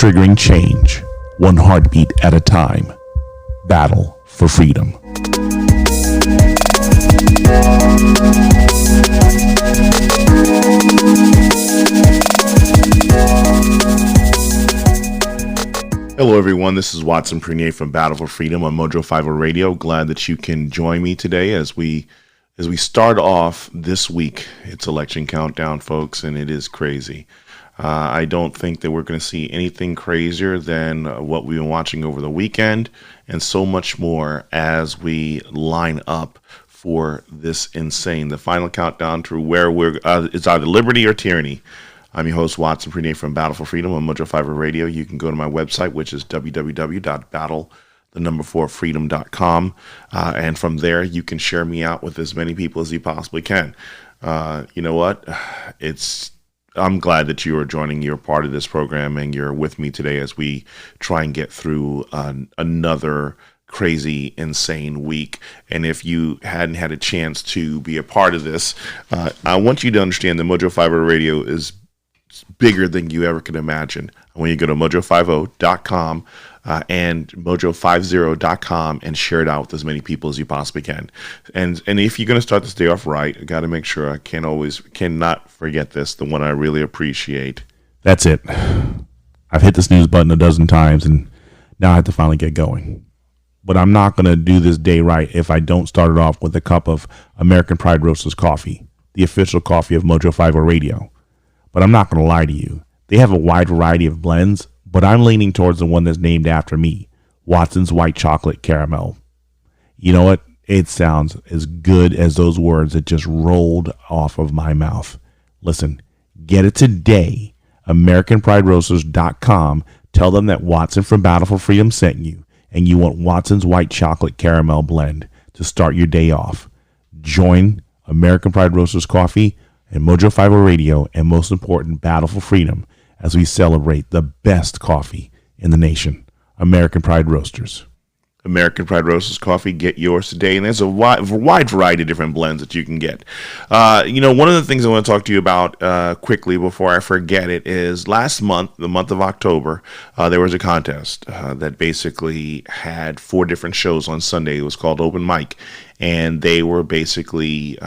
triggering change, one heartbeat at a time. Battle for freedom. Hello everyone, this is Watson Prunier from Battle for Freedom on Mojo 50 Radio. Glad that you can join me today as we start off this week. It's election countdown, folks, and it is crazy. I don't think that we're going to see anything crazier than what we've been watching over the weekend, and so much more as we line up for this insane, the final countdown to where it's either liberty or tyranny. I'm your host, Watson Prunier from Battle for Freedom on Mojo 50 Radio. You can go to my website, which is www.battle4freedom.com, and from there you can share me out with as many people as you possibly can. You know what? I'm glad that you are joining. You're part of this program, and you're with me today as we try and get through another crazy, insane week. And if you hadn't had a chance to be a part of this, I want you to understand that Mojo 50 Radio is bigger than you ever could imagine. When you go to mojo50.com and mojo50.com and share it out with as many people as you possibly can. And if you're going to start this day off right, I got to make sure I cannot forget this, the one I really appreciate. That's it. I've hit the snooze button a dozen times, and now I have to finally get going. But I'm not going to do this day right if I don't start it off with a cup of American Pride Roasters coffee, the official coffee of Mojo 50 Radio. But I'm not going to lie to you. They have a wide variety of blends, but I'm leaning towards the one that's named after me, Watson's White Chocolate Caramel. You know what? It sounds as good as those words that just rolled off of my mouth. Listen, get it today. AmericanPrideRoasters.com. Tell them that Watson from Battle for Freedom sent you, and you want Watson's White Chocolate Caramel blend to start your day off. Join American Pride Roasters Coffee and Mojo 50 Radio, and most important, Battle for Freedom, as we celebrate the best coffee in the nation. American Pride Roasters. American Pride Roasters Coffee, get yours today. And there's a wide variety of different blends that you can get. One of the things I want to talk to you about quickly before I forget it is last month, the month of October, there was a contest that basically had 4 different shows on Sunday. It was called Open Mic. And they were basically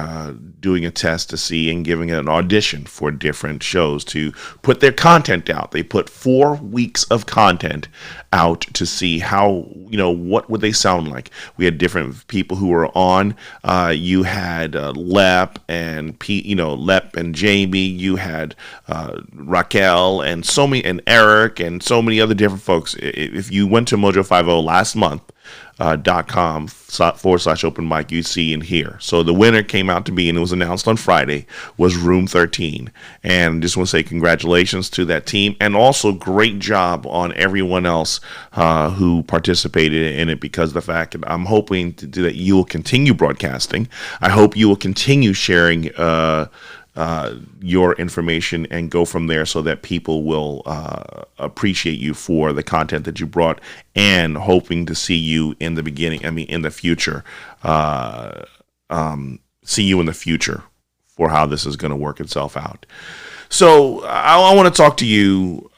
doing a test to see and giving an audition for different shows to put their content out. They put 4 weeks of content out to see how, what would they sound like. We had different people who were on. You had Lep and Lep and Jamie. You had Raquel and Eric and so many other different folks. If you went to Mojo 50 last month, .com/open mic, you see and hear. So the winner came out to be, and it was announced on Friday, was Room 13. And just want to say congratulations to that team, and also great job on everyone else who participated in it, because the fact that I'm hoping that you will continue broadcasting. I hope you will continue sharing your information and go from there, so that people will appreciate you for the content that you brought, and hoping to see you in the future. See you in the future for how this is going to work itself out. So I want to talk to you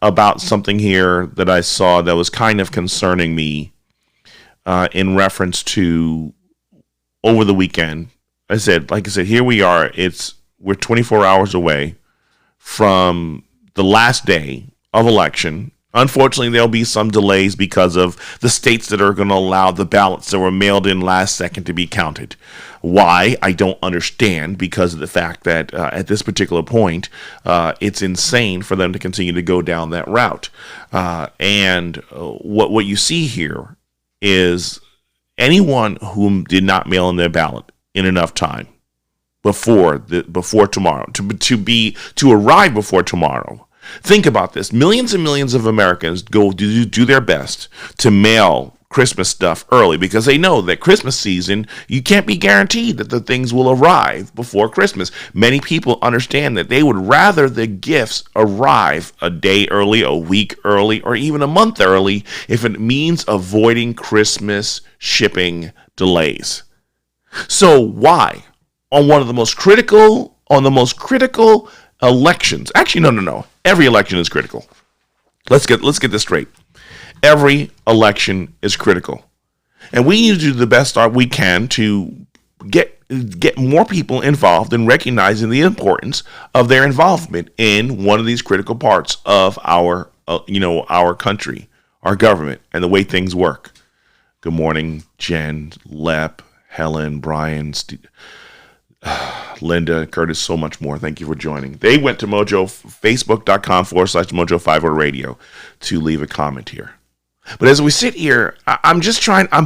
about something here that I saw that was kind of concerning me in reference to over the weekend. Like I said, here we are. We're 24 hours away from the last day of election. Unfortunately, there'll be some delays because of the states that are going to allow the ballots that were mailed in last second to be counted. Why? I don't understand, because of the fact that at this particular point, it's insane for them to continue to go down that route. And what you see here is anyone who did not mail in their ballot in enough time before tomorrow to arrive before tomorrow. Think about this. Millions and millions of Americans go do their best to mail Christmas stuff early, because they know that Christmas season, you can't be guaranteed that the things will arrive before Christmas. Many people understand that they would rather the gifts arrive a day early, a week early, or even a month early if it means avoiding Christmas shipping delays. So why? On the most critical elections, actually, no, every election is critical. Let's get this straight. Every election is critical, and we need to do the best we can to get more people involved in recognizing the importance of their involvement in one of these critical parts of our our country, our government, and the way things work. Good morning, Jen, Lep, Helen, Brian, Linda, Curtis, so much more. Thank you for joining. They went to facebook.com/Mojo50 Radio to leave a comment here. But as we sit here, I'm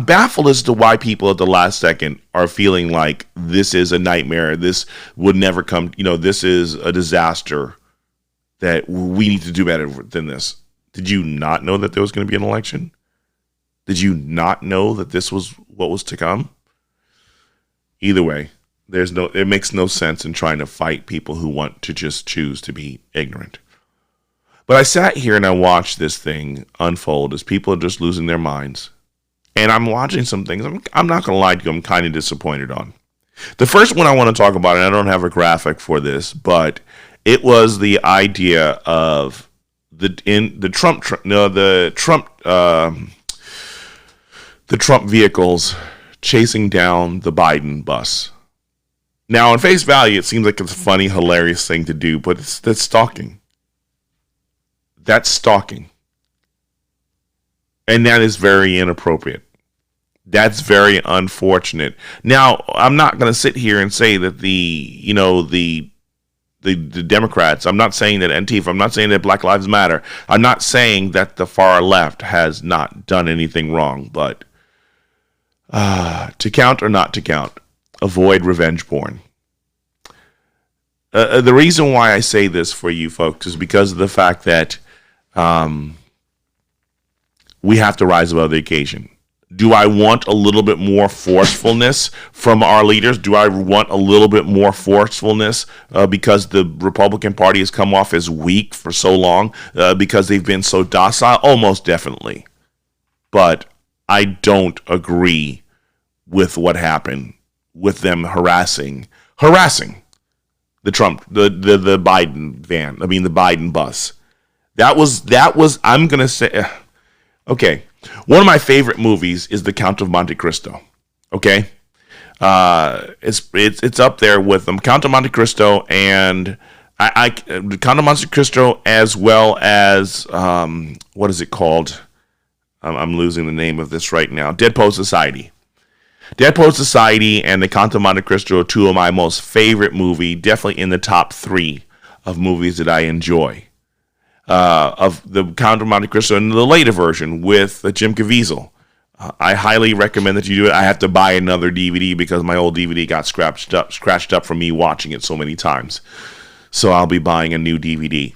baffled as to why people at the last second are feeling like this is a nightmare. This would never come, this is a disaster, that we need to do better than this. Did you not know that there was going to be an election? Did you not know that this was what was to come? Either way, it makes no sense in trying to fight people who want to just choose to be ignorant. But I sat here and I watched this thing unfold as people are just losing their minds. And I'm watching some things I'm not going to lie to you, I'm kind of disappointed on. The first one I want to talk about, and I don't have a graphic for this, but it was the idea of the Trump vehicles chasing down the Biden bus. Now, on face value, it seems like it's a funny, hilarious thing to do, but that's stalking. That's stalking. And that is very inappropriate. That's very unfortunate. Now, I'm not going to sit here and say that the Democrats, I'm not saying that Antifa, I'm not saying that Black Lives Matter, I'm not saying that the far left has not done anything wrong, but to count or not to count, avoid revenge porn. The reason why I say this for you folks is because of the fact that we have to rise above the occasion. Do I want a little bit more forcefulness from our leaders? Do I want a little bit more forcefulness because the Republican Party has come off as weak for so long because they've been so docile? Oh, most definitely. But I don't agree with what happened with them harassing the Biden van. I mean, the Biden bus. That was. I'm gonna say, okay. One of my favorite movies is The Count of Monte Cristo. Okay, it's up there with them. Count of Monte Cristo and The Count of Monte Cristo, as well as what is it called? I'm losing the name of this right now. Dead Poet Society. Dead Poet Society and The Count of Monte Cristo are two of my most favorite movies, definitely in the top 3 of movies that I enjoy. Of The Count of Monte Cristo and the later version with Jim Caviezel. I highly recommend that you do it. I have to buy another DVD because my old DVD got scratched up from me watching it so many times. So I'll be buying a new DVD.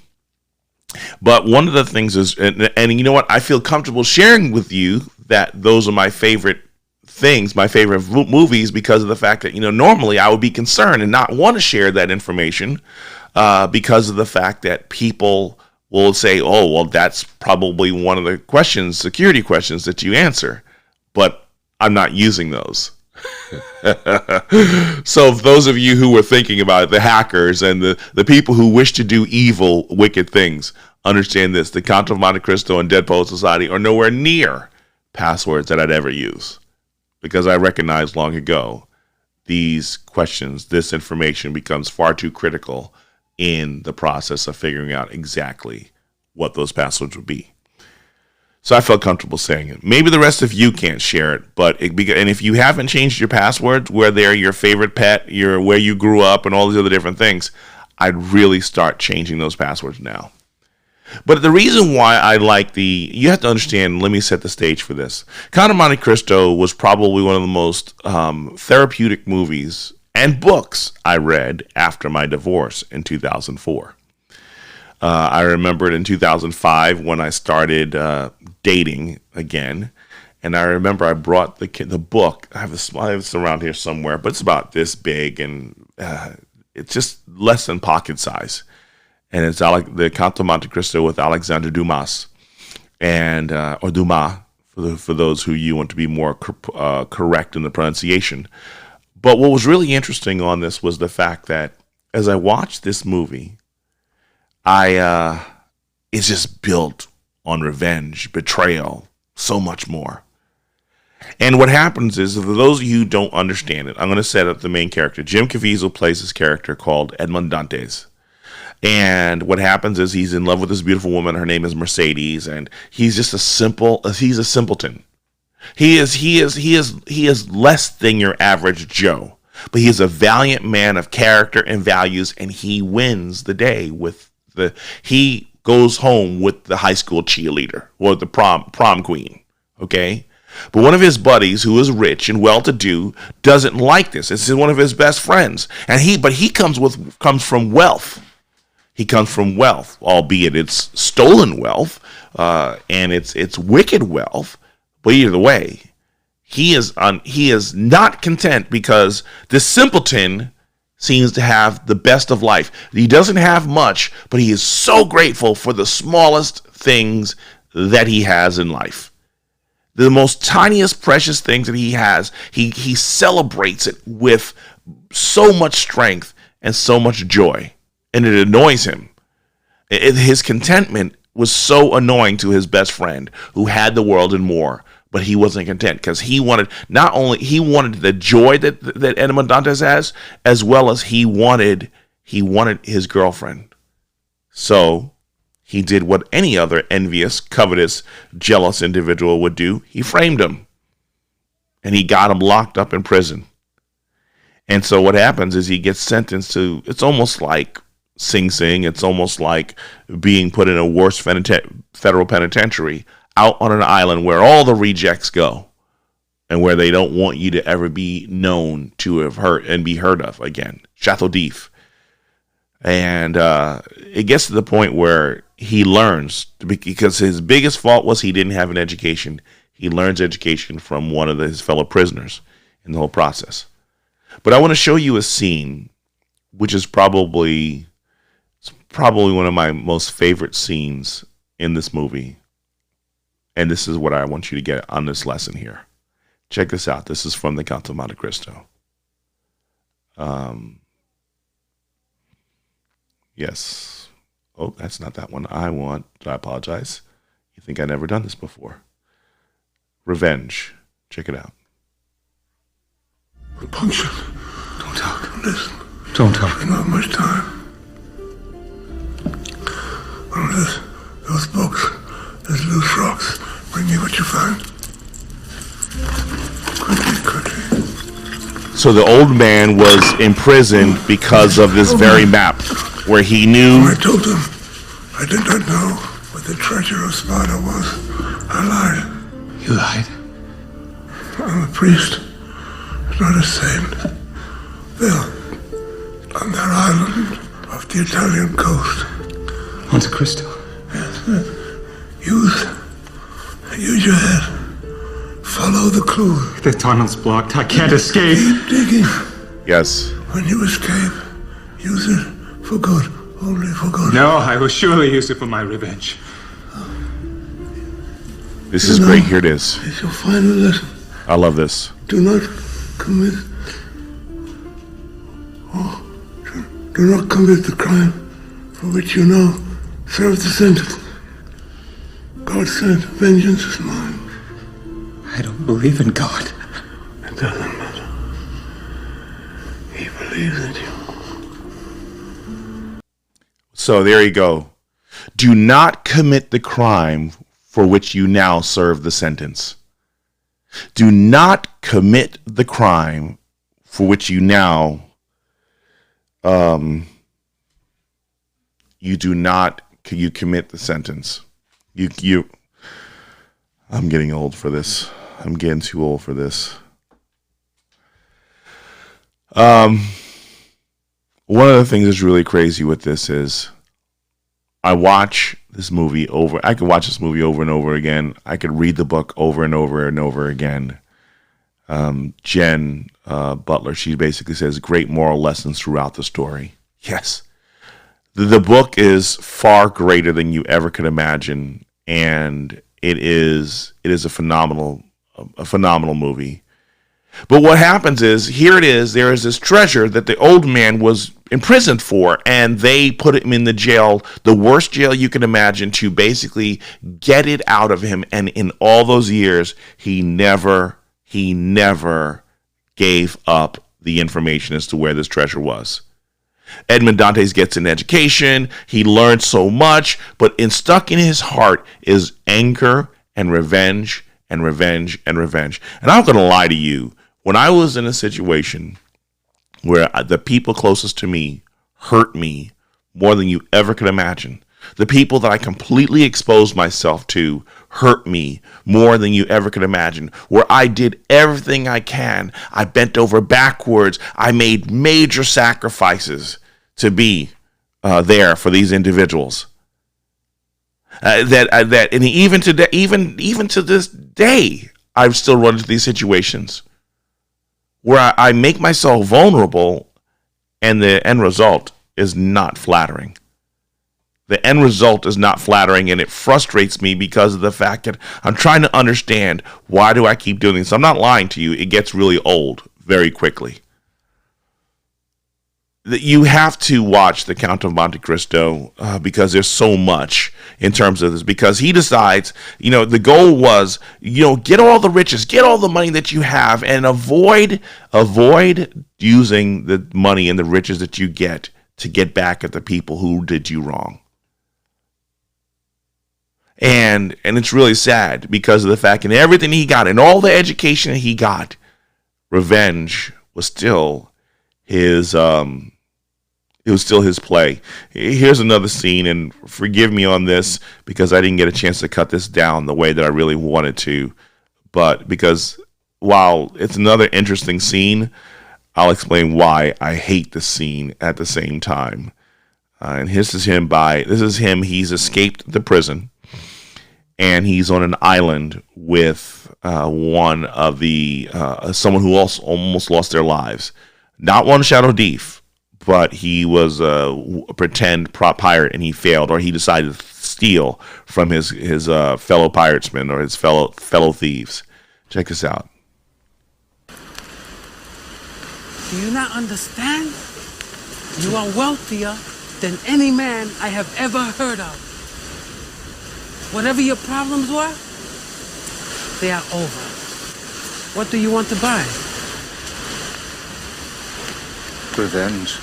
But one of the things is, and you know what? I feel comfortable sharing with you that those are my favorite things, my favorite movies, because of the fact that, normally I would be concerned and not want to share that information because of the fact that people will say, oh, well, that's probably one of the security questions that you answer. But I'm not using those. So those of you who were thinking about it, the hackers and the people who wish to do evil, wicked things, understand this. The Count of Monte Cristo and Dead Poet Society are nowhere near passwords that I'd ever use. Because I recognized long ago, these questions, this information becomes far too critical in the process of figuring out exactly what those passwords would be. So I felt comfortable saying it. Maybe the rest of you can't share it, and if you haven't changed your passwords, where they're your favorite pet, where you grew up, and all these other different things, I'd really start changing those passwords now. But the reason why I like you have to understand, let me set the stage for this. Count of Monte Cristo was probably one of the most therapeutic movies and books I read after my divorce in 2004. I remember it in 2005 when I started dating again. And I remember I brought the book. I have this around here somewhere, but it's about this big, and it's just less than pocket size. And it's the Count of Monte Cristo with Alexander Dumas, and or Dumas for those who you want to be more correct in the pronunciation. But what was really interesting on this was the fact that as I watched this movie, it's just built on revenge, betrayal, so much more. And what happens is, for those of you who don't understand it, I'm going to set up the main character. Jim Caviezel plays this character called Edmond Dantes. And what happens is he's in love with this beautiful woman. Her name is Mercedes, and he's just he's a simpleton. He is less than your average Joe, but he is a valiant man of character and values, and he wins the day he goes home with the high school cheerleader or the prom queen. Okay. But one of his buddies, who is rich and well-to-do, doesn't like this. This is one of his best friends, and he comes from wealth. He comes from wealth, albeit it's stolen wealth, and it's wicked wealth. But either way, he is not content because this simpleton seems to have the best of life. He doesn't have much, but he is so grateful for the smallest things that he has in life. The most tiniest, precious things that he has, he celebrates it with so much strength and so much joy. And it annoys him. His contentment was so annoying to his best friend, who had the world and more, but he wasn't content because he wanted the joy that Edmond Dantes has, as well as he wanted his girlfriend. So he did what any other envious, covetous, jealous individual would do. He framed him. And he got him locked up in prison. And so what happens is he gets sentenced to, it's almost like Sing Sing. It's almost like being put in a worse federal penitentiary out on an island where all the rejects go and where they don't want you to ever be known to have hurt and be heard of again. Chateau d'If. And it gets to the point where he learns, because his biggest fault was he didn't have an education. He learns education from one of his fellow prisoners in the whole process. But I want to show you a scene, which is probably one of my most favorite scenes in this movie. And this is what I want you to get on this lesson here. Check this out. This is from the Count of Monte Cristo. Yes. Oh, that's not that one I apologize. You think I've never done this before. Revenge. Check it out. Punction. Don't talk. Listen. Don't talk. There's not much time. One of those books, those loose rocks. Bring me what you find. Quickly. So the old man was imprisoned because of this very map, where he knew. I told them I did not know what the treasure of Sparta was. I lied. You lied? I'm a priest, not a saint. There, on that island off the Italian coast. Monte Cristo? Yes. Use your head. Follow the clue. The tunnel's blocked. I can't escape. Keep digging. Yes. When you escape, use it for good. Only for good. No, I will surely use it for my revenge. This is great. Here it is. It's your final lesson. I love this. Do not commit the crime for which you now serve the sentence. God said, vengeance is mine. I don't believe in God. It doesn't matter. He believes in you. So there you go. Do not commit the crime for which you now serve the sentence. Do not commit the crime for which you now you commit the sentence. I'm getting old for this. I'm getting too old for this. One of the things that's really crazy with this is I could watch this movie over and over again. I could read the book over and over and over again. Jen Butler, she basically says great moral lessons throughout the story. Yes. The book is far greater than you ever could imagine, and it is a phenomenal movie. But what happens is, here it is, there is this treasure that the old man was imprisoned for, and they put him in the jail, the worst jail you can imagine, to basically get it out of him. And in all those years, he never gave up the information as to where this treasure was. Edmond Dantes gets an education, he learned so much, but stuck in his heart is anger and revenge and revenge and revenge. And I'm going to lie to you, when I was in a situation where the people closest to me hurt me more than you ever could imagine, the people that I completely exposed myself to hurt me more than you ever could imagine, where I did everything I can, I bent over backwards, I made major sacrifices to be there for these individuals. And even today, even to this day, I've still run into these situations where I make myself vulnerable, and the end result is not flattering. The end result is not flattering, and it frustrates me because of the fact that I'm trying to understand, why do I keep doing this? I'm not lying to you. It gets really old very quickly. You have to watch The Count of Monte Cristo because there's so much in terms of this, because he decides, the goal was, get all the riches, get all the money that you have, and avoid using the money and the riches that you get to get back at the people who did you wrong. And it's really sad because of the fact, and everything he got and all the education he got, revenge was still his it was still his play. Here's another scene, and forgive me on this because I didn't get a chance to cut this down the way that I really wanted to, but because while it's another interesting scene, I'll explain why I hate the scene at the same time. And this is him. He's escaped the prison, and he's on an island with one of the someone who also almost lost their lives. Not one Shadow Thief, but he was a pretend prop pirate, and he failed, or he decided to steal from his fellow piratesmen or his fellow thieves. Check this out. Do you not understand? You are wealthier than any man I have ever heard of. Whatever your problems were, they are over. What do you want to buy? Revenge.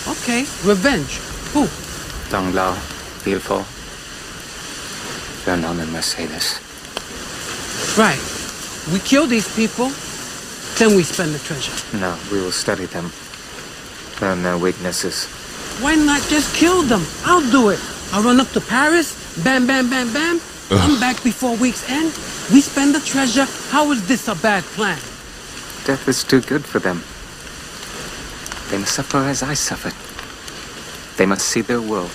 Okay, revenge. Who? Dong Lao, beautiful. Vernon and Mercedes. Right. We kill these people, then we spend the treasure. No, we will study them. Learn their weaknesses. Why not just kill them? I'll do it. I'll run up to Paris, bam, bam, bam, bam. I'm back before week's end. We spend the treasure. How is this a bad plan? Death is too good for them. They must suffer as I suffered. They must see their world,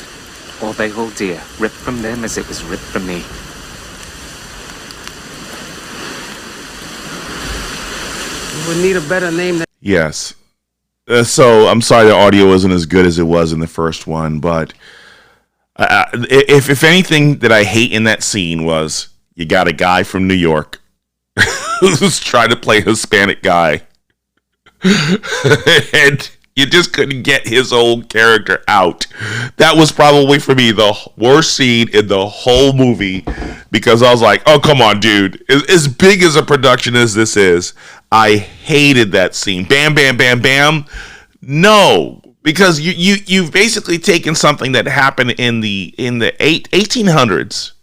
all they hold dear, ripped from them as it was ripped from me. You would need a better name than... Yes. So I'm sorry the audio isn't as good as it was in the first one, but if anything that I hate in that scene was, you got a guy from New York who's trying to play a Hispanic guy, and you just couldn't get his old character out. That was probably, for me, the worst scene in the whole movie, because I was like, oh, come on, dude. As big as a production as this is, I hated that scene. Bam, bam, bam, bam. No, because you've basically taken something that happened in the 1800s,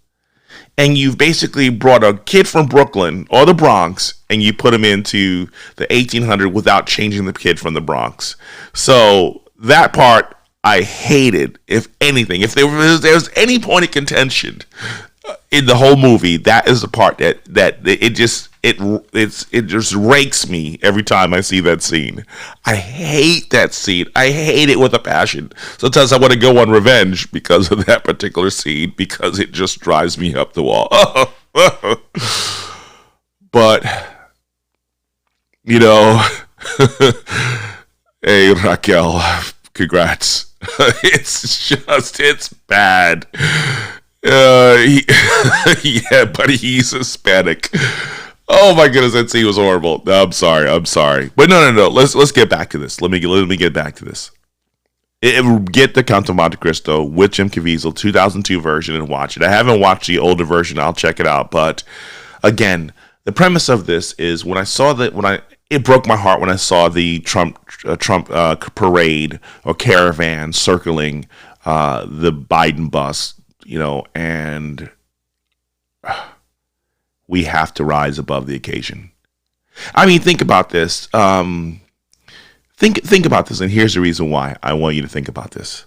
and you've basically brought a kid from Brooklyn or the Bronx, and you put him into the 1800s without changing the kid from the Bronx. So that part I hated. If anything, if there was any point of contention in the whole movie, that is the part that it just rakes me every time I see that scene. I hate that scene. I hate it with a passion. Sometimes I want to go on revenge because of that particular scene, because it just drives me up the wall. But hey Raquel, congrats. It's bad. Yeah, but he's Hispanic. Oh my goodness, that scene was horrible. No, I'm sorry. But no. Let's get back to this. Let me get back to this. Get the Count of Monte Cristo with Jim Caviezel 2002 version and watch it. I haven't watched the older version. I'll check it out. But again, the premise of this is it broke my heart when I saw the Trump parade or caravan circling the Biden bus, and we have to rise above the occasion. I mean, think about this. Think about this, and here's the reason why I want you to think about this.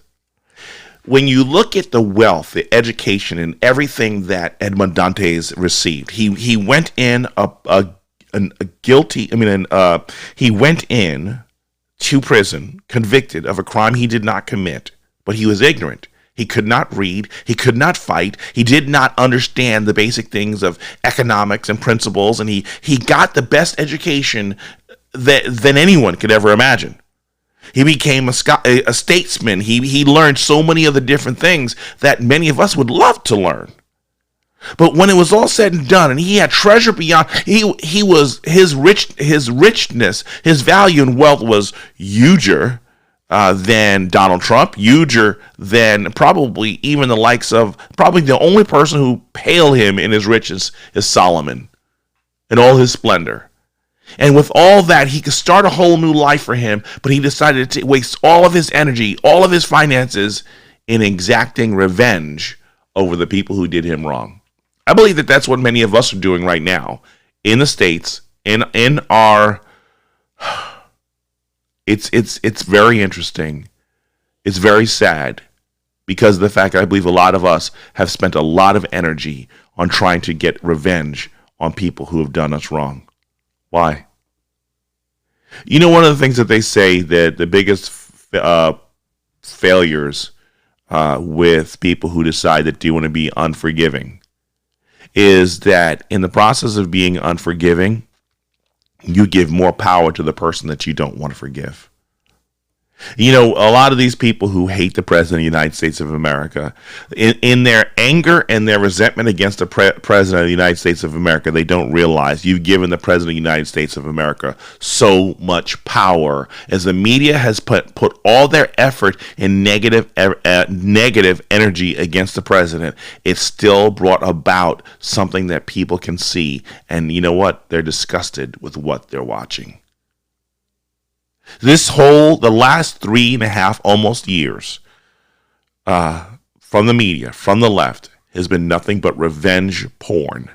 When you look at the wealth, the education, and everything that Edmond Dantes received, he went in he went in to prison convicted of a crime he did not commit, but he was ignorant. He could not read. He could not fight. He did not understand the basic things of economics and principles, and he got the best education than anyone could ever imagine. He became a statesman. He learned so many of the different things that many of us would love to learn. But when it was all said and done, and he had treasure beyond, he was his richness, his value and wealth was huger than Donald Trump, huger than probably even the likes of probably the only person who paled him in his riches is Solomon, in all his splendor. And with all that, he could start a whole new life for him, but he decided to waste all of his energy, all of his finances in exacting revenge over the people who did him wrong. I believe that that's what many of us are doing right now in the States, in our, it's very interesting. It's very sad because of the fact that I believe a lot of us have spent a lot of energy on trying to get revenge on people who have done us wrong. Why? One of the things that they say that the biggest failures with people who decide that do want to be unforgiving is that in the process of being unforgiving, you give more power to the person that you don't want to forgive. A lot of these people who hate the President of the United States of America, in their anger and their resentment against the President of the United States of America, they don't realize you've given the President of the United States of America so much power. As the media has put all their effort in negative energy against the President, it still brought about something that people can see. And you know what? They're disgusted with what they're watching. The last 3.5 almost years from the media, from the left, has been nothing but revenge porn.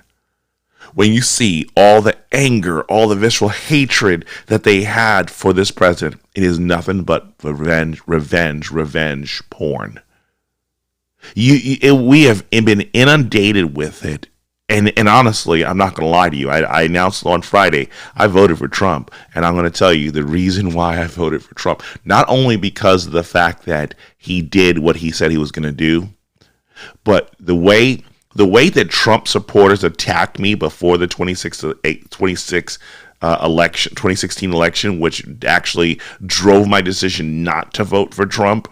When you see all the anger, all the visceral hatred that they had for this president, it is nothing but revenge porn. We have been inundated with it. And honestly, I'm not going to lie to you. I announced on Friday, I voted for Trump. And I'm going to tell you the reason why I voted for Trump. Not only because of the fact that he did what he said he was going to do, but the way that Trump supporters attacked me before the 2016 election, which actually drove my decision not to vote for Trump,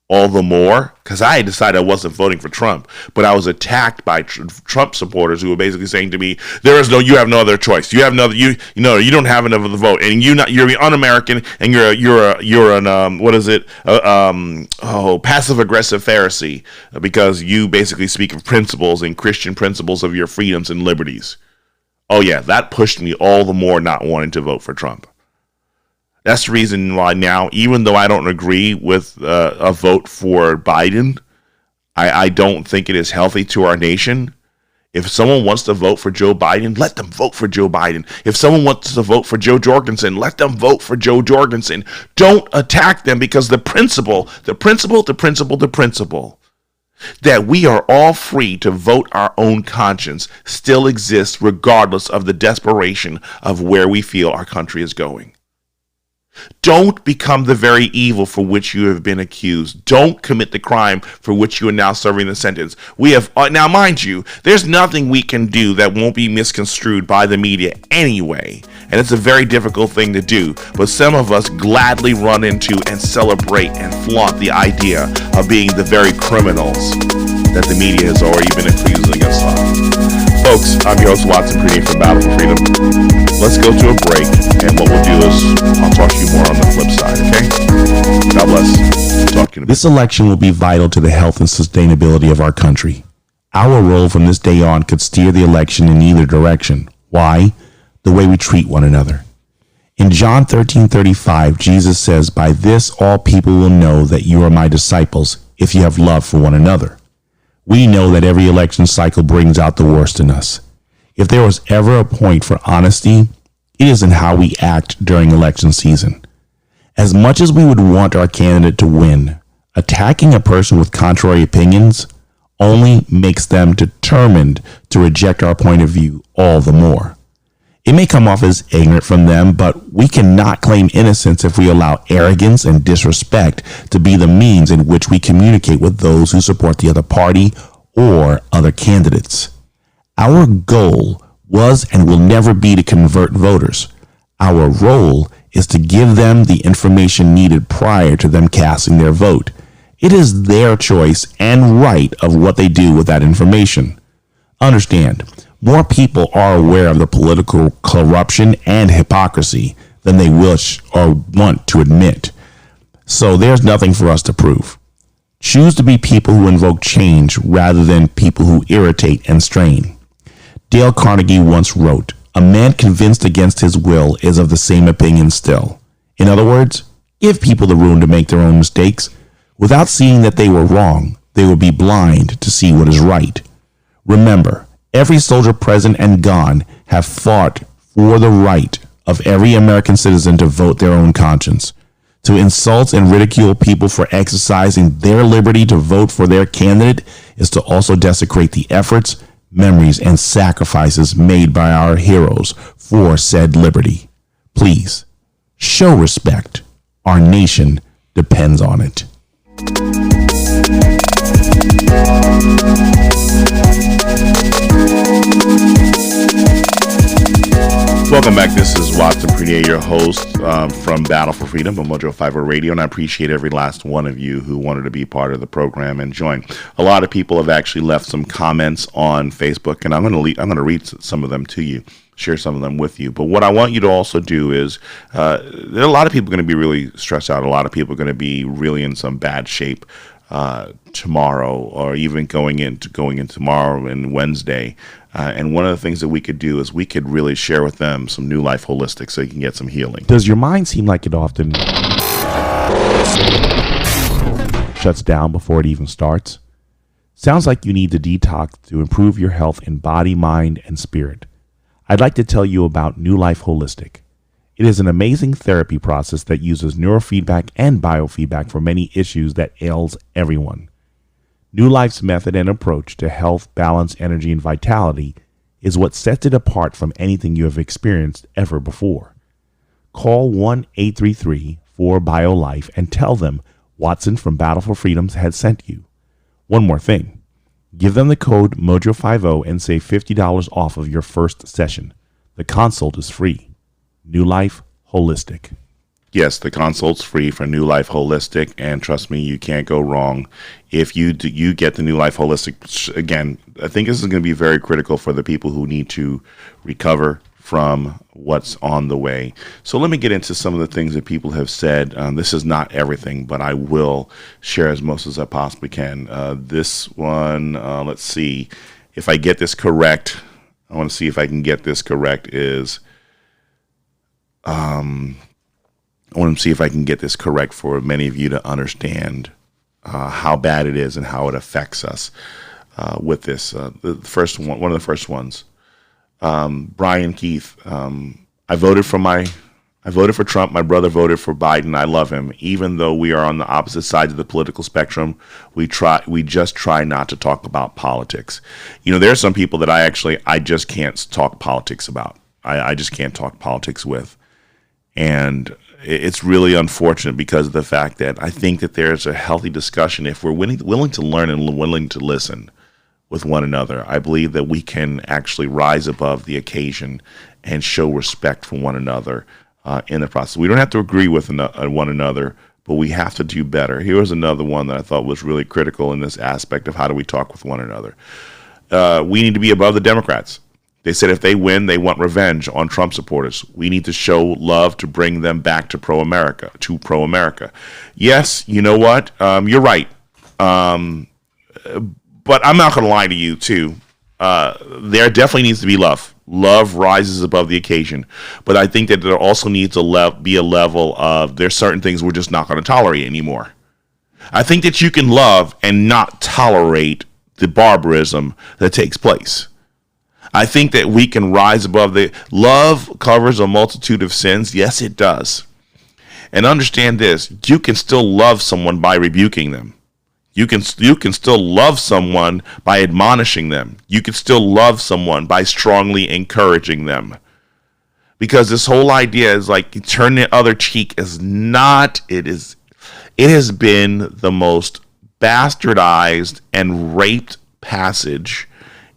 all the more because I had decided I wasn't voting for Trump, but I was attacked by Trump supporters who were basically saying to me, you have no other choice. You have no, you don't have enough of the vote, and you're un-American, and you're an passive aggressive Pharisee because you basically speak of principles and Christian principles of your freedoms and liberties. Oh yeah, that pushed me all the more not wanting to vote for Trump. That's the reason why now, even though I don't agree with a vote for Biden, I don't think it is healthy to our nation. If someone wants to vote for Joe Biden, let them vote for Joe Biden. If someone wants to vote for Joe Jorgensen, let them vote for Joe Jorgensen. Don't attack them because the principle that we are all free to vote our own conscience still exists regardless of the desperation of where we feel our country is going. Don't become the very evil for which you have been accused. Don't commit the crime for which you are now serving the sentence. We have, now mind you, there's nothing we can do that won't be misconstrued by the media anyway. And it's a very difficult thing to do. But some of us gladly run into and celebrate and flaunt the idea of being the very criminals that the media has already been accusing us of. Folks, I'm your host, Watson Pretty from Battle for Freedom. Let's go to a break, and what we'll do is I'll talk to you more on the flip side, okay? God bless. Talk to you in a bit. This election will be vital to the health and sustainability of our country. Our role from this day on could steer the election in either direction. Why? The way we treat one another. In John 13:35, Jesus says, "By this all people will know that you are my disciples, if you have love for one another." We know that every election cycle brings out the worst in us. If there was ever a point for honesty, it is in how we act during election season. As much as we would want our candidate to win, attacking a person with contrary opinions only makes them determined to reject our point of view all the more. It may come off as ignorant from them, but we cannot claim innocence if we allow arrogance and disrespect to be the means in which we communicate with those who support the other party or other candidates. Our goal was and will never be to convert voters. Our role is to give them the information needed prior to them casting their vote. It is their choice and right of what they do with that information. Understand, more people are aware of the political corruption and hypocrisy than they wish or want to admit. So there's nothing for us to prove. Choose to be people who invoke change rather than people who irritate and strain. Dale Carnegie once wrote, "A man convinced against his will is of the same opinion still." In other words, give people the room to make their own mistakes. Without seeing that they were wrong, they will be blind to see what is right. Remember, every soldier present and gone have fought for the right of every American citizen to vote their own conscience. To insult and ridicule people for exercising their liberty to vote for their candidate is to also desecrate the efforts, memories, and sacrifices made by our heroes for said liberty. Please, show respect. Our nation depends on it. Welcome back. This is Watson Pretty, your host from Battle for Freedom on Battle4Freedom Radio, and I appreciate every last one of you who wanted to be part of the program and join. A lot of people have actually left some comments on Facebook, and I'm going to read some of them to you, share some of them with you. But what I want you to also do is, there are a lot of people going to be really stressed out. A lot of people are going to be really in some bad shape tomorrow, or even going into tomorrow and Wednesday. And one of the things that we could do is we could really share with them some New Life Holistic so you can get some healing. Does your mind seem like it often shuts down before it even starts? Sounds like you need to detox to improve your health in body, mind, and spirit. I'd like to tell you about New Life Holistic. It is an amazing therapy process that uses neurofeedback and biofeedback for many issues that ails everyone. New Life's method and approach to health, balance, energy, and vitality is what sets it apart from anything you have experienced ever before. Call 1-833-4-BIO-LIFE and tell them Watson from Battle for Freedom had sent you. One more thing. Give them the code MOJO50 and save $50 off of your first session. The consult is free. New Life Holistic. Yes, the consult's free for New Life Holistic, and trust me, you can't go wrong if you get the New Life Holistic. Again, I think this is going to be very critical for the people who need to recover from what's on the way. So let me get into some of the things that people have said. This is not everything, but I will share as most as I possibly can. This one, let's see if I get this correct. I want to see if I can get this correct. I want to see if I can get this correct for many of you to understand how bad it is and how it affects us with this. The first one, one of the first ones, Brian Keith. I voted for Trump. My brother voted for Biden. I love him. Even though we are on the opposite sides of the political spectrum, we just try not to talk about politics. You know, there are some people that I just can't talk politics about. I just can't talk politics with. And it's really unfortunate because of the fact that I think that there's a healthy discussion if we're willing to learn and willing to listen with one another. I believe that we can actually rise above the occasion and show respect for one another in the process. We don't have to agree with one another, but we have to do better. Here was another one that I thought was really critical in this aspect of how do we talk with one another. We need to be above the Democrats. They said if they win, they want revenge on Trump supporters. We need to show love to bring them back to pro-America. Yes, you know what? You're right. But I'm not going to lie to you, too. There definitely needs to be love. Love rises above the occasion. But I think that there also needs to be a level of there's certain things we're just not going to tolerate anymore. I think that you can love and not tolerate the barbarism that takes place. I think that we can rise above the love covers a multitude of sins. Yes, it does. And understand this, you can still love someone by rebuking them. You can still love someone by admonishing them. You can still love someone by strongly encouraging them. Because this whole idea is like turn the other cheek is not, it has been the most bastardized and raped passage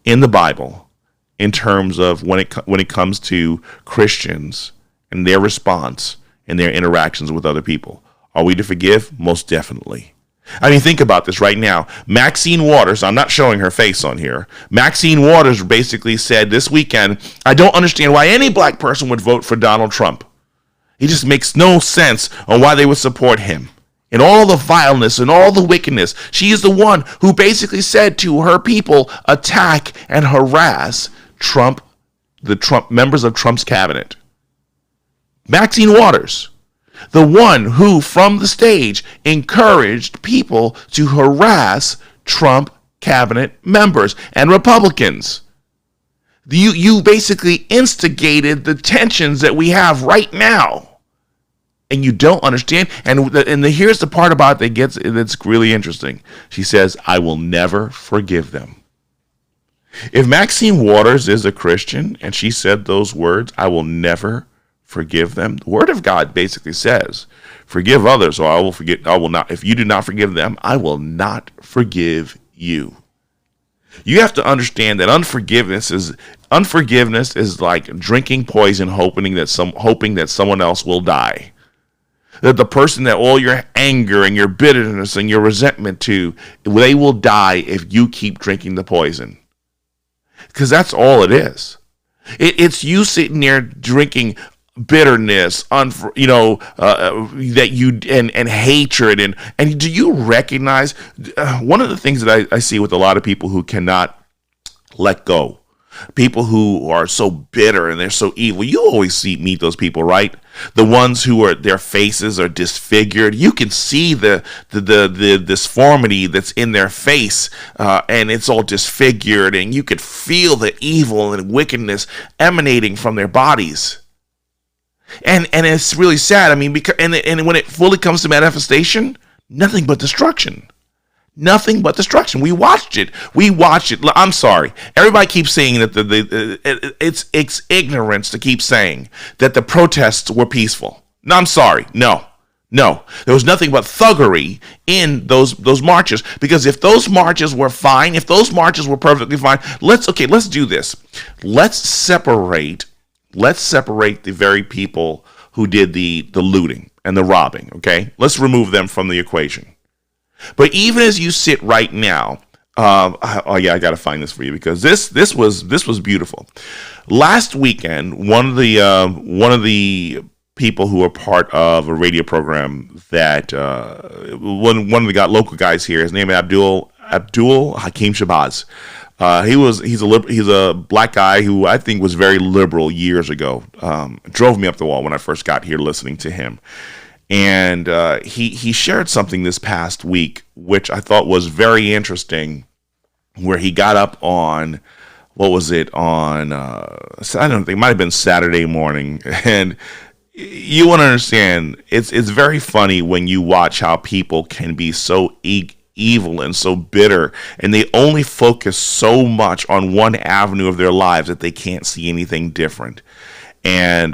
in the Bible in terms of when it comes to Christians and their response and their interactions with other people. Are we to forgive? Most definitely. I mean, think about this right now. Maxine Waters, I'm not showing her face on here. Maxine Waters basically said this weekend, I don't understand why any black person would vote for Donald Trump. It just makes no sense on why they would support him. And all the vileness and all the wickedness. She is the one who basically said to her people, attack and harass the members of Trump's cabinet. Maxine Waters, the one who from the stage encouraged people to harass Trump cabinet members and Republicans. You basically instigated the tensions that we have right now. And you don't understand. And here's the part about it that's really interesting. She says, I will never forgive them. If Maxine Waters is a Christian and she said those words, I will never forgive them. The Word of God basically says, forgive others or I will not. If you do not forgive them, I will not forgive you. You have to understand that unforgiveness is like drinking poison, hoping that someone else will die. That the person that all your anger and your bitterness and your resentment to, they will die if you keep drinking the poison. Because that's all it is. It's you sitting there drinking bitterness, that you and hatred and do you recognize one of the things that I see with a lot of people who cannot let go, people who are so bitter and they're so evil. You always meet those people, right? The ones who are their faces are disfigured. You can see the disformity that's in their face, and it's all disfigured, and you could feel the evil and wickedness emanating from their bodies. And it's really sad. I mean, because and when it fully comes to manifestation, nothing but destruction. Nothing but destruction. We watched it. I'm sorry. Everybody keeps saying that it's ignorance to keep saying that the protests were peaceful. No, I'm sorry. No. There was nothing but thuggery in those marches. Because if those marches were fine, if those marches were perfectly fine, let's do this. Let's separate the very people who did the looting and the robbing. Okay, let's remove them from the equation. But even as you sit right now, I got to find this for you because this was beautiful. Last weekend, one of the people who are part of a radio program that one of the local guys here, his name is Abdul Hakim Shabazz. He's a black guy who I think was very liberal years ago. Drove me up the wall when I first got here listening to him. And he shared something this past week, which I thought was very interesting, where he got up on, what was it, on, I don't think, it might have been Saturday morning. And you want to understand, it's very funny when you watch how people can be so evil and so bitter, and they only focus so much on one avenue of their lives that they can't see anything different. And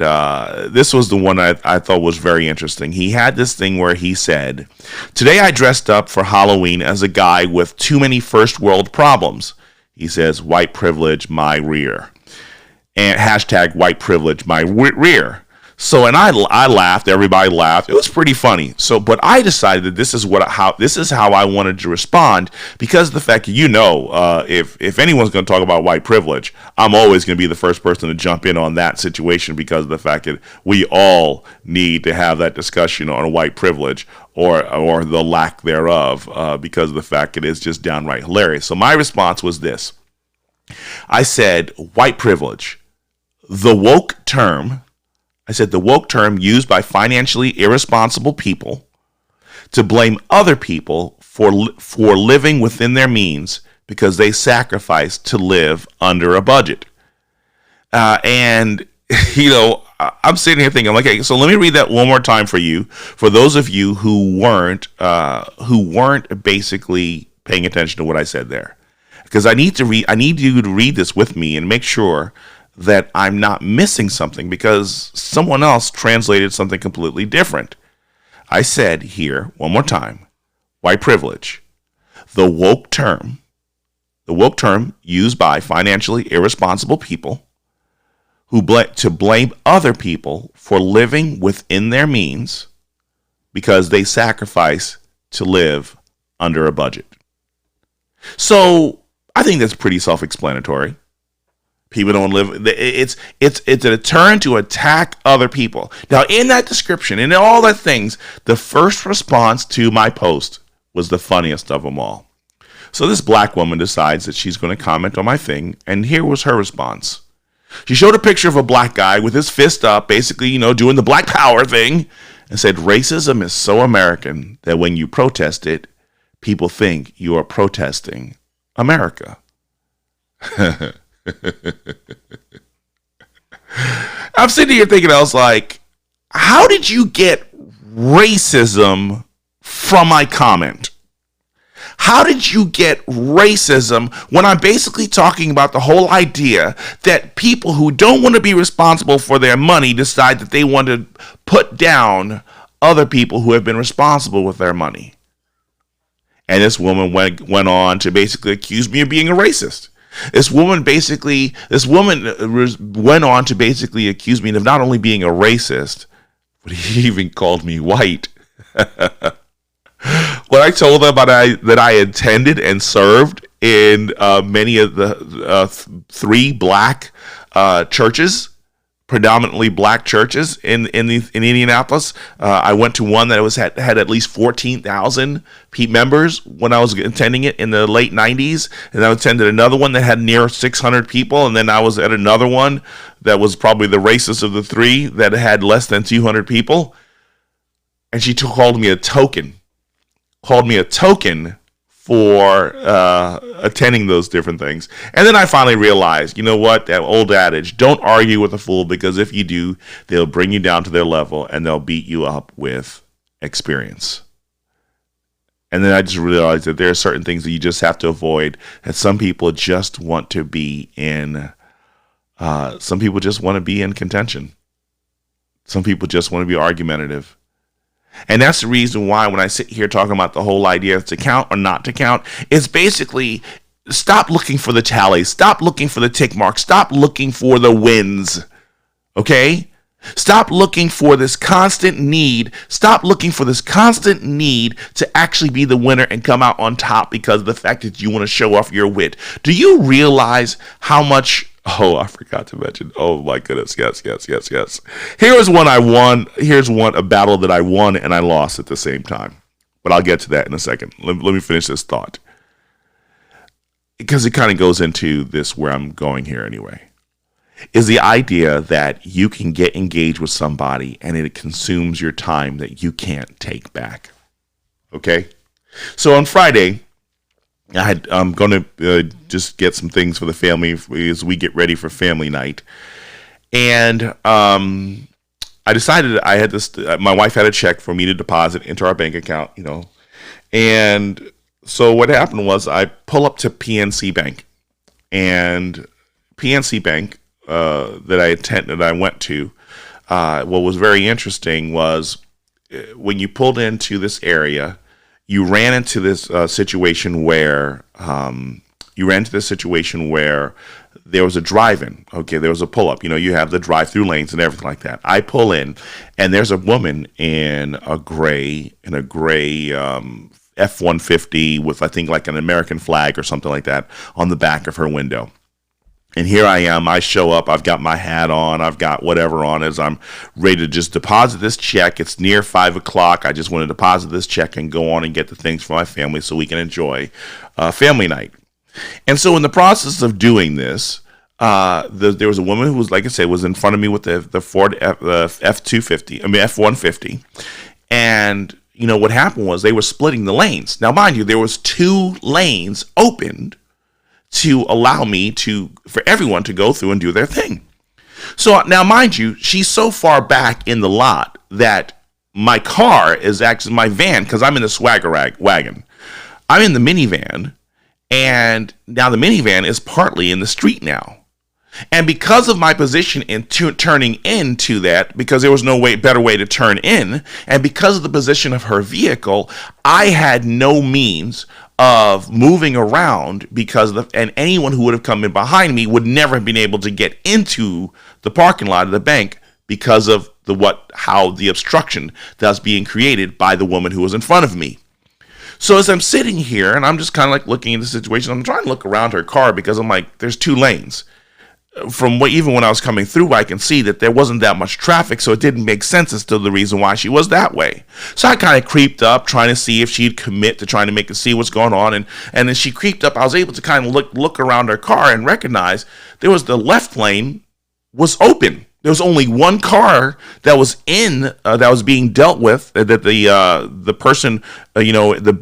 this was the one I thought was very interesting. He had this thing where he said, today I dressed up for Halloween as a guy with too many first world problems. He says, white privilege, my rear. And hashtag white privilege, my rear. So, and I laughed. Everybody laughed. It was pretty funny. So, but I decided that this is how I wanted to respond, because of the fact that, if anyone's going to talk about white privilege, I'm always going to be the first person to jump in on that situation, because of the fact that we all need to have that discussion on white privilege or the lack thereof, because of the fact that it's just downright hilarious. So my response was this. I said, white privilege, the woke term. I said the woke term used by financially irresponsible people to blame other people for living within their means because they sacrifice to live under a budget. And I'm sitting here thinking, okay, so let me read that one more time for you, for those of you who weren't basically paying attention to what I said there, because I need you to read this with me and make sure that I'm not missing something, because someone else translated something completely different. I said here, one more time, white privilege, the woke term used by financially irresponsible people to blame other people for living within their means because they sacrifice to live under a budget. So I think that's pretty self-explanatory. People don't live. It's a turn to attack other people. Now, in that description, in all that things, the first response to my post was the funniest of them all. So this black woman decides that she's going to comment on my thing, and here was her response. She showed a picture of a black guy with his fist up, basically, doing the black power thing, and said, "Racism is so American that when you protest it, people think you are protesting America." I'm sitting here thinking, I was like, how did you get racism from my comment? How did you get racism when I'm basically talking about the whole idea that people who don't want to be responsible for their money decide that they want to put down other people who have been responsible with their money? And this woman went on to basically accuse me of being a racist. This woman went on to basically accuse me of not only being a racist, but he even called me white. When I told them that I attended and served in many of the 3 black churches, predominantly black churches in Indianapolis. I went to one that had at least 14,000 members when I was attending it in the late 90s, and I attended another one that had near 600 people, and then I was at another one that was probably the racist of the 3 that had less than 200 people, and she called me a token for attending those different things. And then I finally realized, you know what, that old adage, don't argue with a fool, because if you do, they'll bring you down to their level and they'll beat you up with experience. And then I just realized that there are certain things that you just have to avoid, that some people just want to be in, some people just want to be in contention. Some people just want to be argumentative. And that's the reason why when I sit here talking about the whole idea of to count or not to count, it's basically stop looking for the tallies, stop looking for the tick marks, stop looking for the wins, okay? Stop looking for this constant need. Stop looking for this constant need to actually be the winner and come out on top because of the fact that you want to show off your wit. Do you realize how much... Oh, I forgot to mention. Oh, my goodness. Yes. Here's one I won. Here's a battle that I won and I lost at the same time. But I'll get to that in a second. Let me finish this thought, because it kind of goes into this where I'm going here anyway. Is the idea that you can get engaged with somebody and it consumes your time that you can't take back. Okay? So on Friday, I'm going to just get some things for the family as we get ready for family night. And I decided I had this, my wife had a check for me to deposit into our bank account, And so what happened was I pull up to PNC Bank. And PNC Bank that I went to, what was very interesting was when you pulled into this area, you ran into this situation where you ran into this situation where there was a drive-in. Okay, there was a pull-up. You have the drive-through lanes and everything like that. I pull in, and there's a woman in a gray F-150 with, I think, like an American flag or something like that on the back of her window. And here I am. I show up. I've got my hat on. I've got whatever on as I'm ready to just deposit this check. It's near 5 o'clock. I just want to deposit this check and go on and get the things for my family so we can enjoy family night. And so in the process of doing this, there was a woman who was, like I said, was in front of me with the Ford F-150. And, what happened was they were splitting the lanes. Now, mind you, there was 2 lanes opened to allow for everyone to go through and do their thing. So now, mind you, she's so far back in the lot that my car is actually my van, because I'm in the swagger wagon. I'm in the minivan, and now the minivan is partly in the street now. And because of my position in turning into that, because there was no better way to turn in, and because of the position of her vehicle, I had no means of moving around and anyone who would have come in behind me would never have been able to get into the parking lot of the bank because of how the obstruction that was being created by the woman who was in front of me. So as I'm sitting here and I'm just kind of like looking at the situation, I'm trying to look around her car because I'm like, there's 2 lanes. Even when I was coming through, I can see that there wasn't that much traffic, so it didn't make sense as to the reason why she was that way. So I kind of creeped up, trying to see if she'd commit to trying to see what's going on, and then she creeped up. I was able to kind of look around her car and recognize there was the left lane was open. There was only one car that was that was being dealt with. That the person, the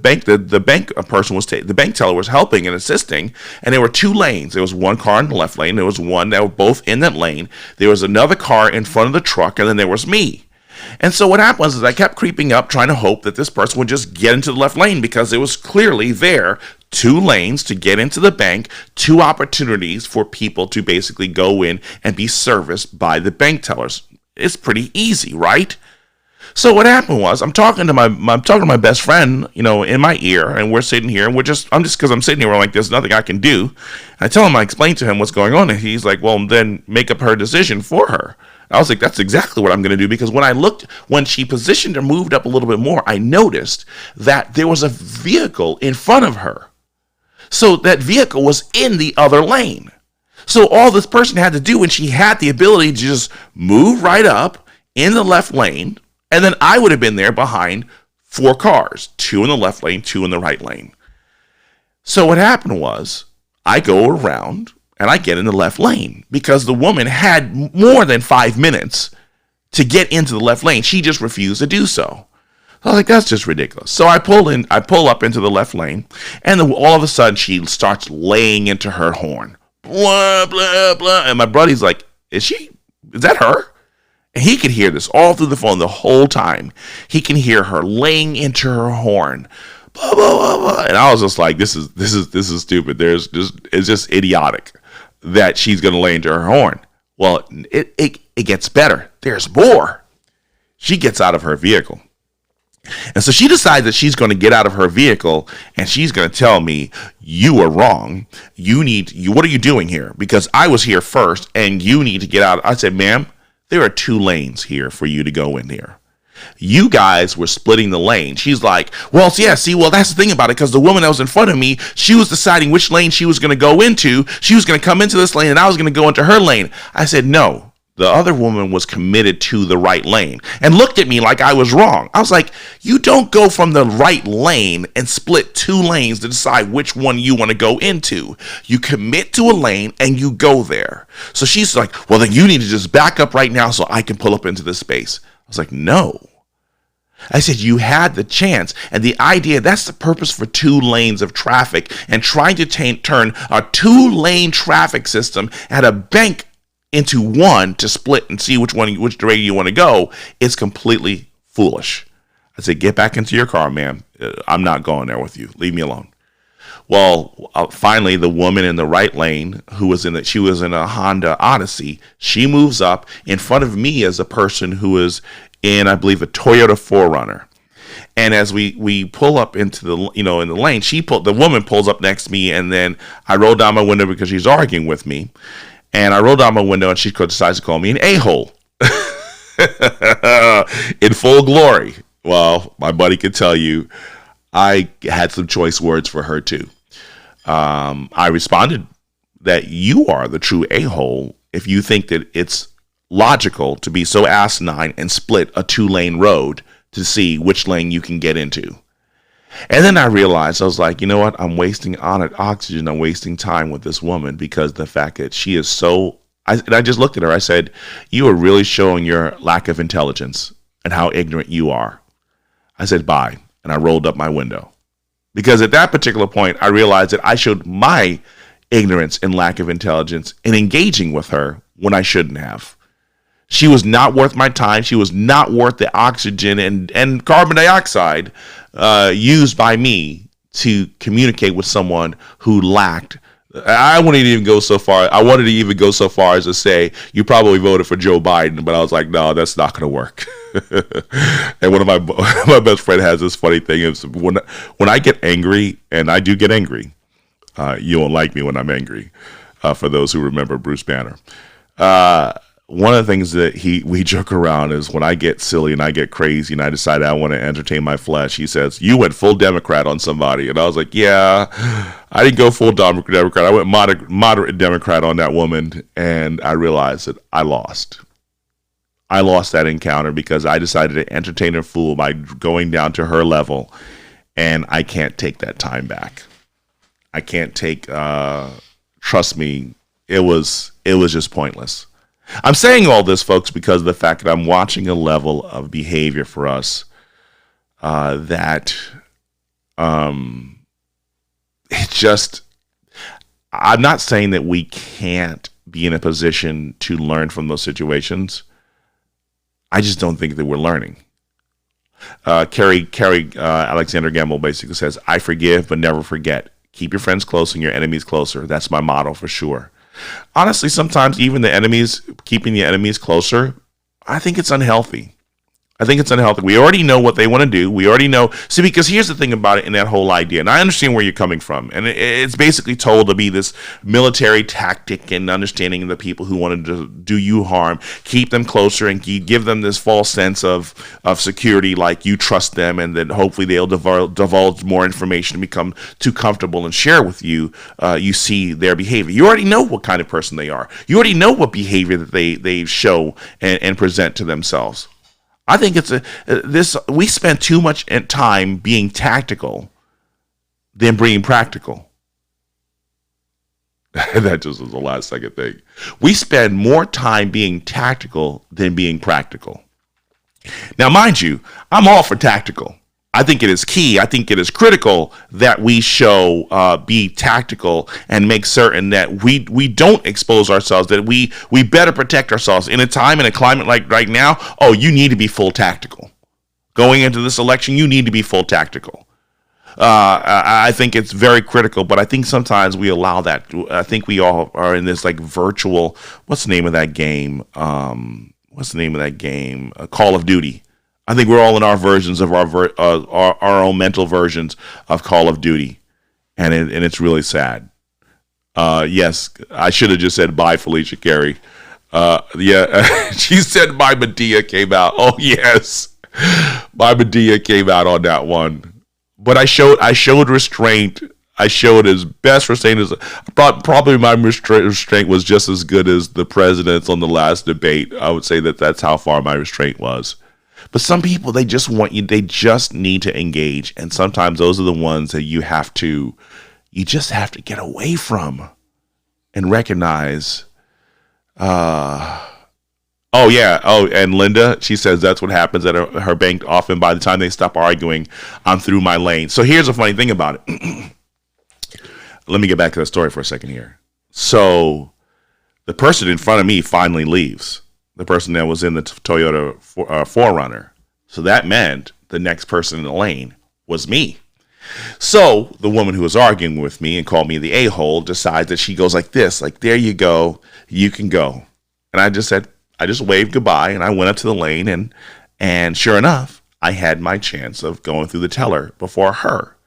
bank teller was helping and assisting. And there were 2 lanes. There was one car in the left lane. There was one that were both in that lane. There was another car in front of the truck, and then there was me. And so what happened was I kept creeping up, trying to hope that this person would just get into the left lane, because it was clearly there. 2 lanes to get into the bank, 2 opportunities for people to basically go in and be serviced by the bank tellers. It's pretty easy, right? So what happened was I'm talking to my best friend, in my ear, and we're sitting here, and because I'm sitting here, we're like, there's nothing I can do. And I explain to him what's going on, and he's like, well, then make up her decision for her. I was like, that's exactly what I'm going to do, because when she positioned or moved up a little bit more, I noticed that there was a vehicle in front of her. So that vehicle was in the other lane. So all this person had to do, and she had the ability to just move right up in the left lane, and then I would have been there behind 4 cars, 2 in the left lane, 2 in the right lane. So what happened was I go around and I get in the left lane because the woman had more than 5 minutes to get into the left lane. She just refused to do so. I was like, that's just ridiculous. So I pull up into the left lane, and then all of a sudden she starts laying into her horn. Blah, blah, blah. And my buddy's like, is that her? And he could hear this all through the phone the whole time. He can hear her laying into her horn. Blah, blah, blah, blah. And I was just like, this is stupid. It's just idiotic that she's going to lay into her horn. Well, it gets better. There's more. She gets out of her vehicle. And so she decides that she's going to get out of her vehicle and she's going to tell me, you are wrong. What are you doing here? Because I was here first and you need to get out. I said, ma'am, there are 2 lanes here for you to go in here. You guys were splitting the lane. She's like, well, that's the thing about it, because the woman that was in front of me, she was deciding which lane she was going to go into. She was going to come into this lane and I was going to go into her lane. I said, no. The other woman was committed to the right lane and looked at me like I was wrong. I was like, you don't go from the right lane and split 2 lanes to decide which one you want to go into. You commit to a lane and you go there. So she's like, well, then you need to just back up right now so I can pull up into this space. I was like, no. I said, you had the chance. And the idea, that's the purpose for 2 lanes of traffic, and trying to turn a 2-lane traffic system at a bank into one to split and see which direction you want to go is completely foolish. I said, get back into your car, ma'am. I'm not going there with you. Leave me alone. Well, finally, the woman in the right lane, she was in a Honda Odyssey, she moves up in front of me as a person who is in, I believe, a Toyota 4Runner. And as we pull up into the, in the lane, the woman pulls up next to me, and then I roll down my window because she's arguing with me. And I roll down my window, and she decides to call me an a-hole in full glory. Well, my buddy could tell you I had some choice words for her too. I responded that you are the true a-hole if you think that it's logical to be so asinine and split a 2-lane road to see which lane you can get into. And then I realized, I was like, you know what? I'm wasting oxygen. I'm wasting time with this woman because the fact that she is so... I just looked at her. I said, you are really showing your lack of intelligence and how ignorant you are. I said, bye. And I rolled up my window. Because at that particular point, I realized that I showed my ignorance and lack of intelligence in engaging with her when I shouldn't have. She was not worth my time. She was not worth the oxygen and carbon dioxide used by me to communicate with someone who lacked. I wanted to even go so far. I wanted to even go so far as to say, you probably voted for Joe Biden, but I was like, no, that's not going to work. And one of my best friend has this funny thing is when I get angry, and I do get angry, you won't like me when I'm angry. For those who remember Bruce Banner. One of the things that we joke around is when I get silly and I get crazy and I decide I want to entertain my flesh, he says, you went full Democrat on somebody. And I was like, yeah, I didn't go full Democrat. I went moderate Democrat on that woman. And I realized that I lost. I lost that encounter because I decided to entertain a fool by going down to her level. And I can't take that time back. I can't take, trust me, it was just pointless. I'm saying all this, folks, because of the fact that I'm watching a level of behavior for us that it just, I'm not saying that we can't be in a position to learn from those situations. I just don't think that we're learning. Carrie Alexander Gamble basically says, I forgive but never forget. Keep your friends close and your enemies closer. That's my motto for sure. Honestly, sometimes even keeping the enemies closer, I think it's unhealthy. We already know what they want to do. We already know. See, because here's the thing about it in that whole idea, and I understand where you're coming from. And it's basically told to be this military tactic and understanding the people who want to do you harm, keep them closer and give them this false sense of security, like you trust them, and then hopefully they'll divulge more information and become too comfortable and share with you. You see their behavior. You already know what kind of person they are. You already know what behavior that they show and present to themselves. I think we spend too much time being tactical than being practical. That just was the last second thing. We spend more time being tactical than being practical. Now, mind you, I'm all for tactical. I think it is key. I think it is critical that we be tactical and make certain that we don't expose ourselves, that we better protect ourselves. In a time, in a climate like right now, you need to be full tactical. Going into this election, you need to be full tactical. I think it's very critical, but I think sometimes we allow that. I think we all are in this like virtual, what's the name of that game? Call of Duty. I think we're all in our versions of our own mental versions of Call of Duty, and it's really sad. Yes, I should have just said bye, Felicia Carey. She said my Medea came out. Oh yes, my Medea came out on that one. But I showed restraint. I showed as best restraint as probably my restraint was just as good as the president's on the last debate. I would say that's how far my restraint was. But some people, they just need to engage. And sometimes those are the ones that you just have to get away from and recognize. And Linda, she says that's what happens at her bank often. By the time they stop arguing, I'm through my lane. So here's a funny thing about it. Let me get back to the story for a second here. So the person in front of me finally leaves. The person that was in the Toyota 4Runner. So that meant the next person in the lane was me. So the woman who was arguing with me and called me the a-hole decides that she goes like this, like, there you go, you can go. And I just waved goodbye and I went up to the lane and sure enough, I had my chance of going through the teller before her.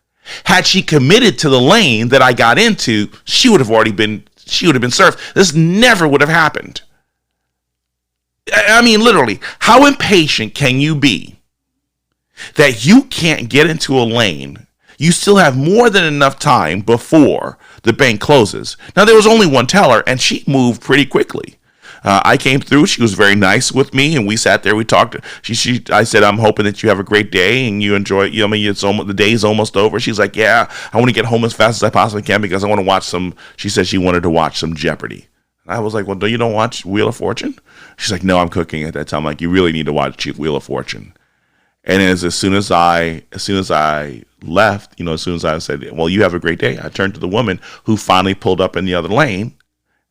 Had she committed to the lane that I got into, she would have been served. This never would have happened. I mean, literally, how impatient can you be that you can't get into a lane? You still have more than enough time before the bank closes. Now, there was only one teller, and she moved pretty quickly. I came through. She was very nice with me, and we sat there. We talked. I said, "I'm hoping that you have a great day and you enjoy it. I mean, the day's almost over." She's like, "Yeah, I want to get home as fast as I possibly can because I want to watch some." She said she wanted to watch some Jeopardy. I was like, "Well, you don't watch Wheel of Fortune?" She's like, "No, I'm cooking at that time." I'm like, "You really need to watch Wheel of Fortune." And as soon as I left, as soon as I said, "Well, you have a great day," I turned to the woman who finally pulled up in the other lane.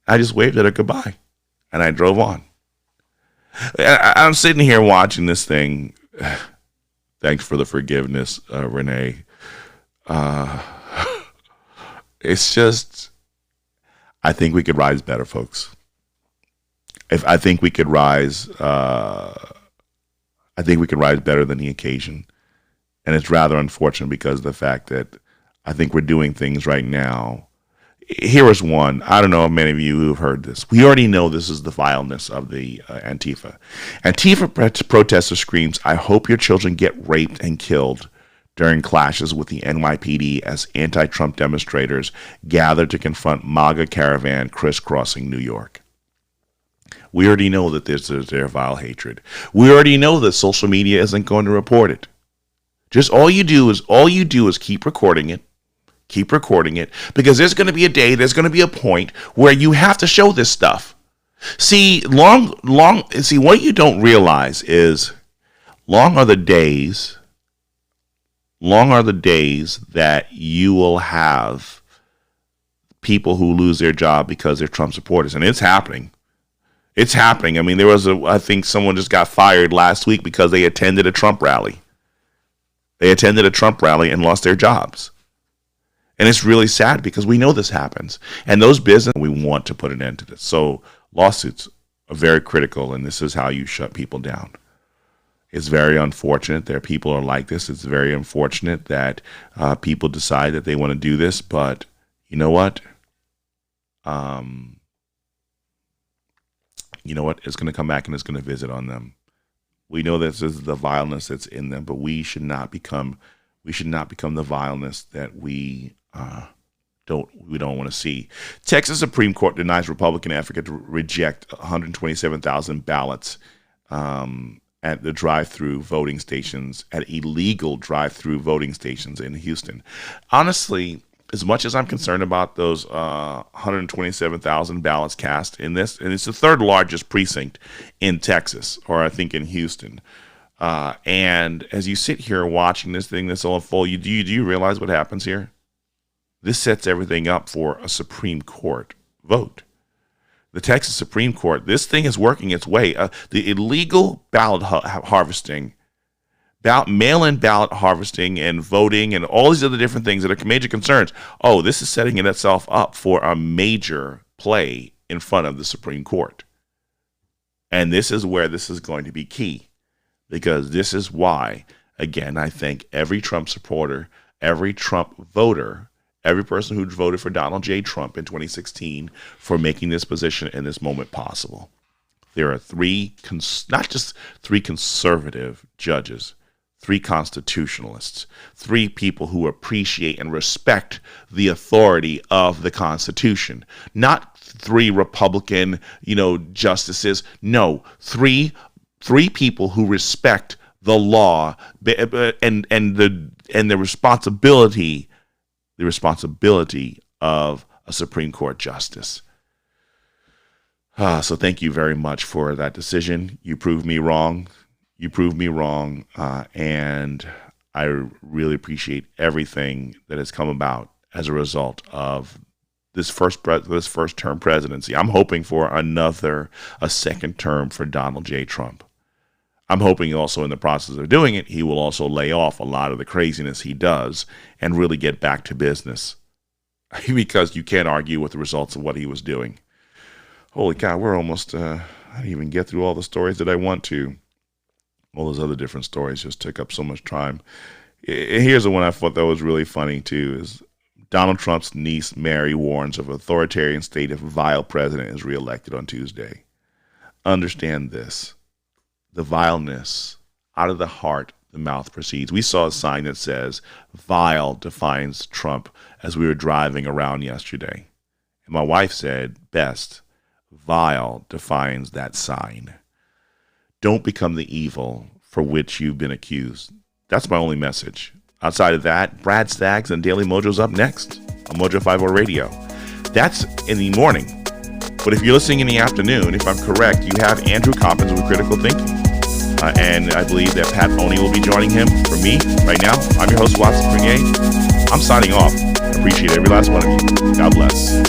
I just waved at her goodbye. And I drove on. I'm sitting here watching this thing. Thanks for the forgiveness, Renee. It's just, I think we could rise better, folks. I think we could rise better than the occasion. And it's rather unfortunate because of the fact that I think we're doing things right now. Here is one. I don't know if many of you who have heard this. We already know this is the vileness of the Antifa. Antifa protester screams, "I hope your children get raped and killed," during clashes with the NYPD as anti-Trump demonstrators gather to confront MAGA caravan crisscrossing New York. We already know that there's their vile hatred. We already know that social media isn't going to report it. Just all you do is keep recording it. Keep recording it, because there's going to be a day, there's going to be a point where you have to show this stuff. See, what you don't realize is long are the days that you will have people who lose their job because they're Trump supporters. And it's happening. It's happening. I mean, I think someone just got fired last week because they attended a Trump rally. They attended a Trump rally and lost their jobs. And it's really sad because we know this happens. And those businesses, we want to put an end to this. So lawsuits are very critical, and this is how you shut people down. It's very unfortunate that people are like this. It's very unfortunate that people decide that they want to do this. But you know what? It's going to come back and it's going to visit on them. We know this is the vileness that's in them, but we should not become the vileness that we don't want to see. Texas Supreme Court denies Republican effort to reject 127,000 ballots at the drive-through voting stations, at illegal drive-through voting stations in Houston. Honestly, as much as I'm concerned about those 127,000 ballots cast in this, and it's the third largest precinct in Texas, or I think in Houston. And as you sit here watching this all unfold, do you realize what happens here? This sets everything up for a Supreme Court vote. The Texas Supreme Court, this thing is working its way. The illegal ballot harvesting, mail-in ballot harvesting and voting and all these other different things that are major concerns. Oh, this is setting itself up for a major play in front of the Supreme Court. And this is where this is going to be key. Because this is why, again, I thank every Trump supporter, every Trump voter, every person who voted for Donald J. Trump in 2016 for making this position and this moment possible. There are not just three conservative judges, three constitutionalists, three people who appreciate and respect the authority of the Constitution. Not three Republican, justices. No, three people who respect the law and the responsibility of a Supreme Court justice. So thank you very much for that decision. You proved me wrong. And I really appreciate everything that has come about as a result of this first term presidency. I'm hoping for a second term for Donald J. Trump. I'm hoping also in the process of doing it, he will also lay off a lot of the craziness he does and really get back to business. Because you can't argue with the results of what he was doing. Holy cow, we're almost, I didn't even get through all the stories that I want to. All those other different stories just took up so much time. Here's the one I thought that was really funny too: is Donald Trump's niece Mary warns of authoritarian state if vile president is reelected on Tuesday. Understand this: the vileness, out of the heart, the mouth proceeds. We saw a sign that says "vile" defines Trump as we were driving around yesterday, and my wife said, "Best, vile defines that sign." Don't become the evil for which you've been accused. That's my only message. Outside of that, Brad Staggs and Daily Mojo's up next on Mojo 50 Radio. That's in the morning. But if you're listening in the afternoon, if I'm correct, you have Andrew Coppins with Critical Thinking. And I believe that Pat Oney will be joining him. For me, right now, I'm your host, Watson Prunier. I'm signing off. I appreciate every last one of you. God bless.